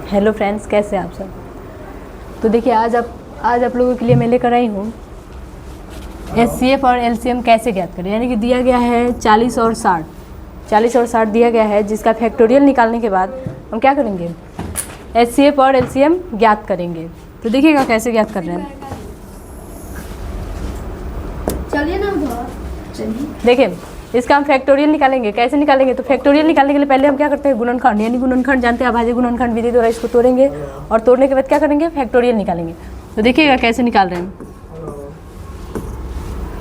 Hello friends, कैसे हैं आप सब। तो देखिए आज आप लोगों के लिए मैं लेकर आई हूँ एचसीएफ और एलसीएम कैसे ज्ञात करें। यानी कि दिया गया है 40 और 60 दिया गया है, जिसका फैक्टोरियल निकालने के बाद हम क्या करेंगे, एचसीएफ और एलसीएम ज्ञात करेंगे। तो देखिएगा कैसे ज्ञात कर रहे हैं। चलिए ना उधर, चलिए। देखिए इसका हम फैक्टोरियल निकालेंगे। कैसे निकालेंगे, तो फैक्टोरियल निकालने के लिए पहले हम क्या करते हैं, गुणनखंड, यानी गुणनखंड जानते हैं, अभाज्य गुणनखंड विधि द्वारा इसको तोड़ेंगे और तोड़ने के बाद क्या करेंगे, फैक्टोरियल निकालेंगे। तो देखिएगा कैसे निकाल रहे हैं।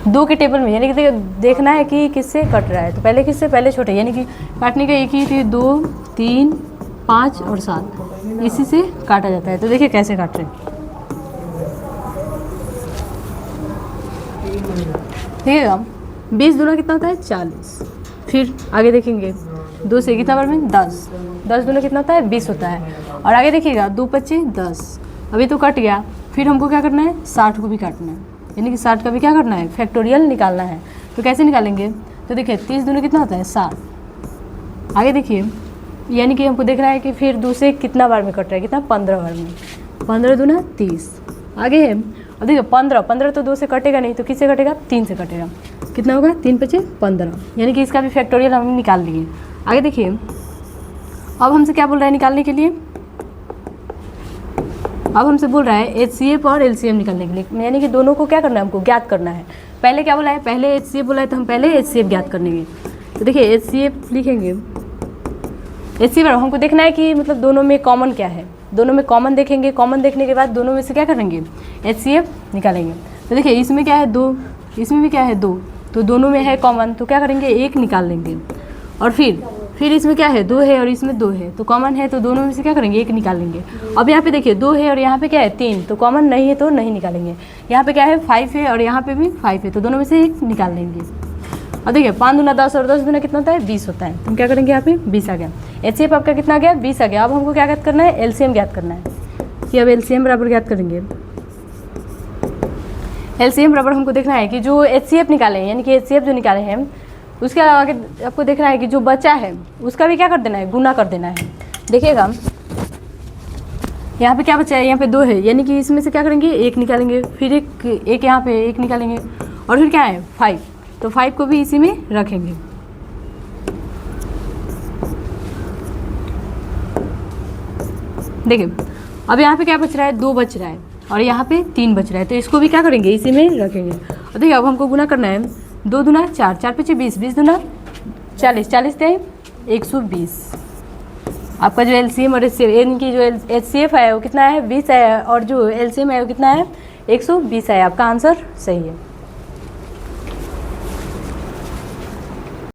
2 के टेबल में, यानी कि देखना है कि किससे कट रहा है। तो पहले किससे, पहले छोटे, यानी कि काटने का एक ही थी, 2, 3, 5 और 7, इसी से काटा जाता है। तो देखिए कैसे काट रहे हैं। देखिएगा 20 दूना कितना होता है, 40। फिर आगे देखेंगे 2 से कितना बार में, 10 दूना कितना होता है, 20 होता है। और आगे देखिएगा 2 25 10, अभी तो कट गया। फिर हमको क्या करना है, 60 को भी काटना है, यानी कि 60 का भी क्या करना है, फैक्टोरियल निकालना है। तो कैसे निकालेंगे, तो देखिए 30 दूना कितना होता है, 60। आगे देखिए, यानी कि हमको देखना है कि फिर 2 से कितना बार में कट रहा है, कितना, 15 बार में। 15 दूना 30। आगे है, अब देखिए 15 तो 2 से कटेगा नहीं, तो किससे कटेगा, 3 से कटेगा। कितना होगा, 3 × 5 = 15, यानी कि इसका भी फैक्टोरियल हम निकाल लिए। आगे देखिए अब हमसे क्या बोल रहा है निकालने के लिए, अब हमसे बोल रहा है एचसीएफ और एलसीएम निकालने के लिए, यानी कि दोनों को क्या करना है, हमको ज्ञात करना है। पहले क्या बोला है, पहले एचसीएफ बोला है, तो हम पहले एचसीएफ ज्ञात करेंगे। तो देखिए एचसीएफ लिखेंगे। एचसीएफ हमको देखना है कि मतलब दोनों में कॉमन क्या है, दोनों में कॉमन देखेंगे। कॉमन देखने के बाद दोनों में से क्या करेंगे, एचसीएफ निकालेंगे। तो देखिए इसमें क्या है, 2, इसमें भी क्या है, 2, तो दोनों में है कॉमन, तो क्या करेंगे, 1 निकाल लेंगे। और फिर इसमें क्या है, 2 है और इसमें 2 है, तो कॉमन है, तो दोनों में से क्या करेंगे, 1 निकाल लेंगे। अब यहाँ पे देखिए 2 है और यहाँ पे क्या है, 3, तो कॉमन नहीं है तो नहीं निकालेंगे। यहाँ पे क्या है, 5 है और यहाँ पे भी 5 है, तो दोनों में से 1 निकाल लेंगे। और देखिए 5 दूना 10 और 10 दूना कितना होता है, 20 होता है। तो हम क्या करेंगे, यहाँ पे 20 आ गया। एचसीएफ आपका कितना आ गया, 20 आ गया। अब हमको क्या ज्ञात करना है, एलसीएम ज्ञात करना है। कि अब एलसीएम बराबर ज्ञात करेंगे। एलसीएम बराबर हमको देखना है कि जो एचसीएफ निकाले हैं, यानी कि एचसीएफ जो निकाले हैं, उसके आगे आपको देखना है कि जो बचा है उसका भी क्या कर देना है, गुना कर देना है। देखिएगा यहाँ पे क्या बचा है, यहाँ पे 2 है, यानी कि इसमें से क्या करेंगे, 1 निकालेंगे। फिर एक यहाँ पे 1 निकालेंगे और फिर क्या है, 5, तो 5 को भी इसी में रखेंगे। देखिए अब यहाँ पे क्या बच रहा है, 2 बच रहा है और यहाँ पे 3 बच रहा है, तो इसको भी क्या करेंगे, इसी में रखेंगे। और देखिए अब हमको गुना करना है, 2 दूना 4, 4 × 5 = 20, 20 दूना 40, 40 × 120। आपका जो एलसीएम और एचसीएफ, यानी कि जो एचसीएफ है वो कितना है, 20 है, और जो एलसीएम है वो कितना है, 120 है। आपका आंसर सही है।